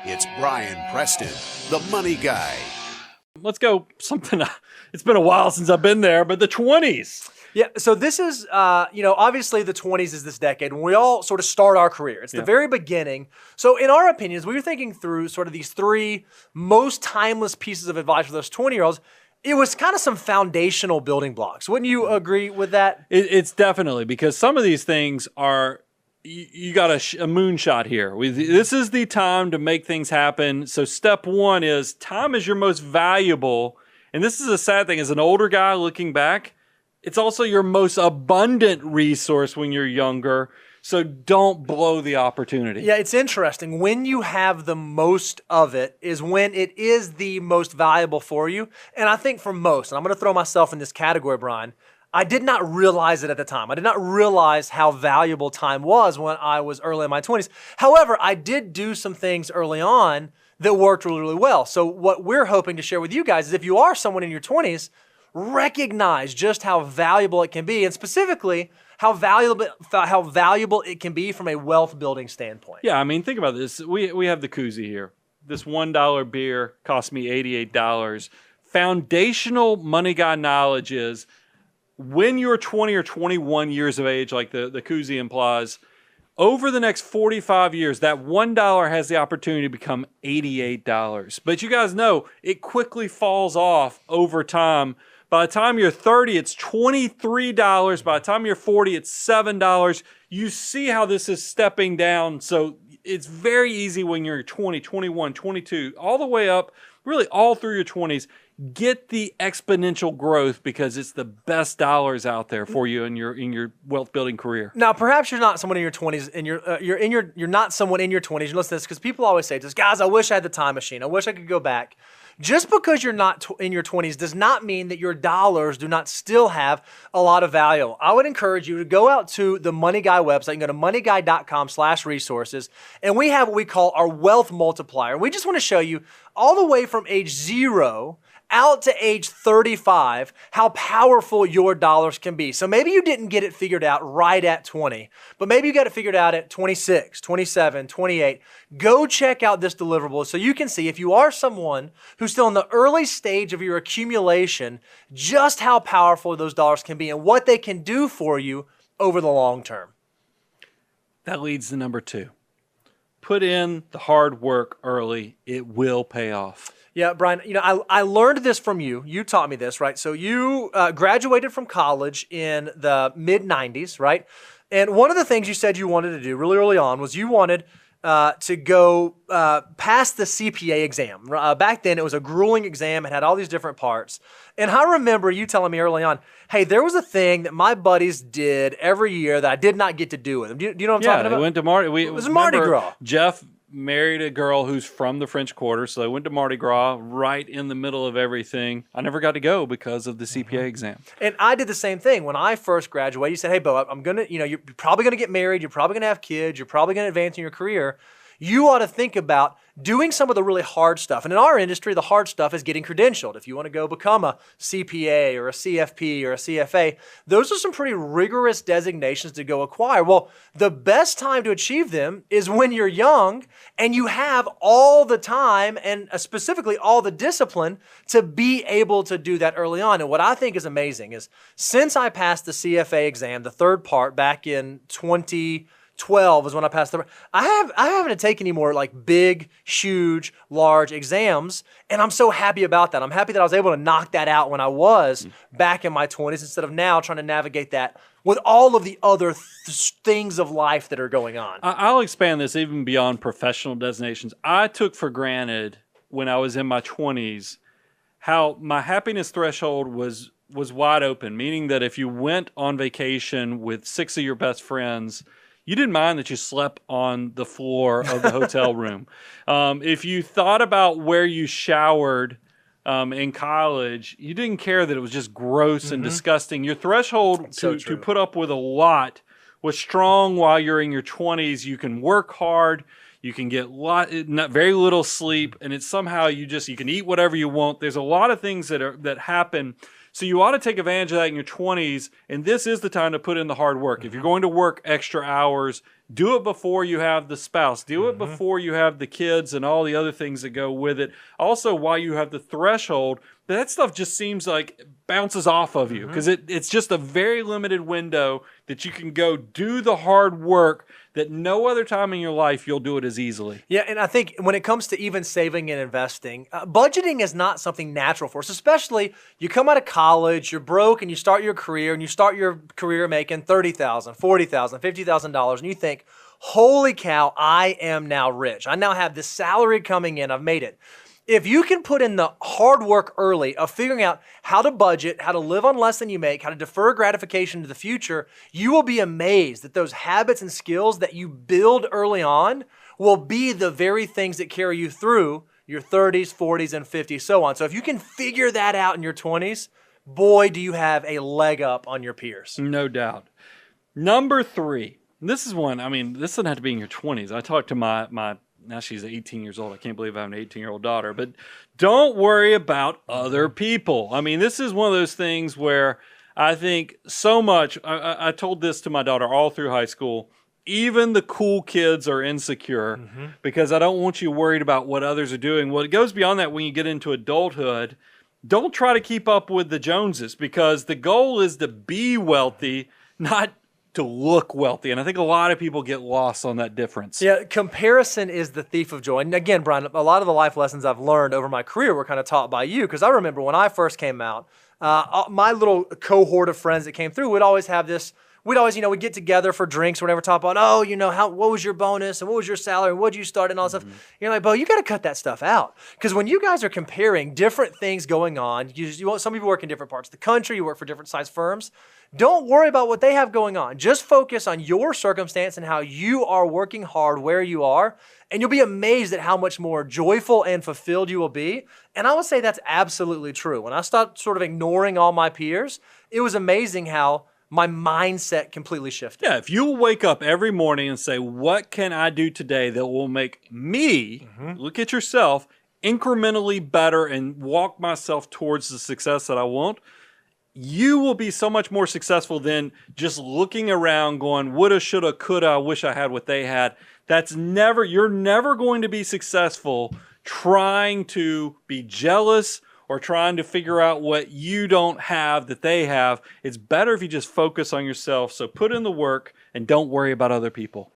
It's Brian Preston, the money guy. Let's go something. It's been a while since I've been there, but the 20s. Yeah, so this is, obviously the 20s is this decade when we all sort of start our career. It's the very beginning. So in our opinions, we were thinking through sort of these three most timeless pieces of advice for those 20-year-olds. It was kind of some foundational building blocks. Wouldn't you agree with that? It's definitely, because some of these things are, you got a moonshot here. This is the time to make things happen. So step one is time is your most valuable. And this is a sad thing. As an older guy looking back, it's also your most abundant resource when you're younger. So don't blow the opportunity. Yeah, it's interesting. When you have the most of it is when it is the most valuable for you. And I think for most, and I'm going to throw myself in this category, Brian, I did not realize it at the time. I did not realize how valuable time was when I was early in my 20s. However, I did do some things early on that worked really, really well. So what we're hoping to share with you guys is if you are someone in your 20s, recognize just how valuable it can be, and specifically how valuable it can be from a wealth building standpoint. Yeah, I mean, think about this. We have the koozie here. This $1 beer cost me $88. Foundational money guy knowledge is when you're 20 or 21 years of age, like the koozie implies, over the next 45 years, that $1 has the opportunity to become $88. But you guys know it quickly falls off over time. By the time you're 30, it's $23. By the time you're 40, it's $7. You see how this is stepping down. So it's very easy when you're 20, 21, 22, all the way up, really all through your 20s. Get the exponential growth because it's the best dollars out there for you in your wealth building career. Now, perhaps you're not someone in your 20s, and you're not someone in your 20s. You listen to this because people always say, "Just guys, I wish I had the time machine. I wish I could go back." Just because you're not in your 20s does not mean that your dollars do not still have a lot of value. I would encourage you to go out to the Money Guy website and go to moneyguy.com/resources. And we have what we call our wealth multiplier. We just want to show you all the way from age 0 out to age 35, how powerful your dollars can be. So maybe you didn't get it figured out right at 20, but maybe you got it figured out at 26, 27, 28. Go check out this deliverable so you can see if you are someone who's still in the early stage of your accumulation, just how powerful those dollars can be and what they can do for you over the long term. That leads to number 2. Put in the hard work early. It will pay off. Yeah, Brian, I learned this from you. You taught me this, right? So you graduated from college in the mid-90s, right? And one of the things you said you wanted to do really early on was you wanted to go pass the CPA exam. Back then, it was a grueling exam. It had all these different parts. And I remember you telling me early on, hey, there was a thing that my buddies did every year that I did not get to do with them. Do you know what I'm talking about? Yeah, they went to Mardi. It was Mardi Gras. Jeff married a girl who's from the French Quarter, so they went to Mardi Gras right in the middle of everything. I never got to go because of the CPA exam. And I did the same thing. When I first graduated, you said, hey, Bo, you're probably going to get married. You're probably going to have kids. You're probably going to advance in your career. You ought to think about doing some of the really hard stuff. And in our industry, the hard stuff is getting credentialed. If you want to go become a CPA or a CFP or a CFA, those are some pretty rigorous designations to go acquire. Well, the best time to achieve them is when you're young and you have all the time and specifically all the discipline to be able to do that early on. And what I think is amazing is since I passed the CFA exam, the third part back in 2012 is when I passed the. I haven't taken any more like big, huge, large exams, and I'm so happy about that. I'm happy that I was able to knock that out when I was back in my 20s instead of now trying to navigate that with all of the other things of life that are going on. I'll expand this even beyond professional designations. I took for granted when I was in my 20s how my happiness threshold was wide open, meaning that if you went on vacation with 6 of your best friends, you didn't mind that you slept on the floor of the hotel room. If you thought about where you showered in college, you didn't care that it was just gross and disgusting. Your threshold to put up with a lot was strong while you're in your 20s. You can work hard. You can get very little sleep, and it's somehow you can eat whatever you want. There's a lot of things that happen So you ought to take advantage of that in your 20s, and this is the time to put in the hard work. If you're going to work extra hours, do it before you have the spouse. Do it before you have the kids and all the other things that go with it. Also, while you have the threshold, that stuff just seems like it bounces off of you because it's just a very limited window that you can go do the hard work that no other time in your life you'll do it as easily. Yeah, and I think when it comes to even saving and investing, budgeting is not something natural for us, especially you come out of college, you're broke, and you start your career, and you start your career making $30,000, $40,000, $50,000, and you think, holy cow, I am now rich. I now have this salary coming in. I've made it. If you can put in the hard work early of figuring out how to budget, how to live on less than you make, how to defer gratification to the future, you will be amazed that those habits and skills that you build early on will be the very things that carry you through your 30s, 40s, and 50s, so on. So if you can figure that out in your 20s, boy, do you have a leg up on your peers. No doubt. Number 3. This is one, this doesn't have to be in your 20s. I talked to my now she's 18 years old. I can't believe I have an 18-year-old daughter. But don't worry about other people. This is one of those things where I think so much. I told this to my daughter all through high school. Even the cool kids are insecure because I don't want you worried about what others are doing. Well, it goes beyond that when you get into adulthood. Don't try to keep up with the Joneses because the goal is to be wealthy, not to look wealthy. And I think a lot of people get lost on that difference. Yeah, comparison is the thief of joy. And again, Brian, a lot of the life lessons I've learned over my career were kind of taught by you because I remember when I first came out, my little cohort of friends that came through would always have this, we'd we'd get together for drinks or whatever, talk about, what was your bonus and what was your salary and what did you start and all that stuff. You're like, Bo, you got to cut that stuff out. Because when you guys are comparing different things going on, some people work in different parts of the country, you work for different size firms, don't worry about what they have going on. Just focus on your circumstance and how you are working hard where you are, and you'll be amazed at how much more joyful and fulfilled you will be. And I would say that's absolutely true. When I stopped sort of ignoring all my peers, it was amazing how my mindset completely shifted. Yeah, if you wake up every morning and say, what can I do today that will make me, look at yourself, incrementally better and walk myself towards the success that I want, you will be so much more successful than just looking around going, woulda, shoulda, coulda, I wish I had what they had. You're never going to be successful trying to be jealous or trying to figure out what you don't have that they have. It's better if you just focus on yourself. So put in the work and don't worry about other people.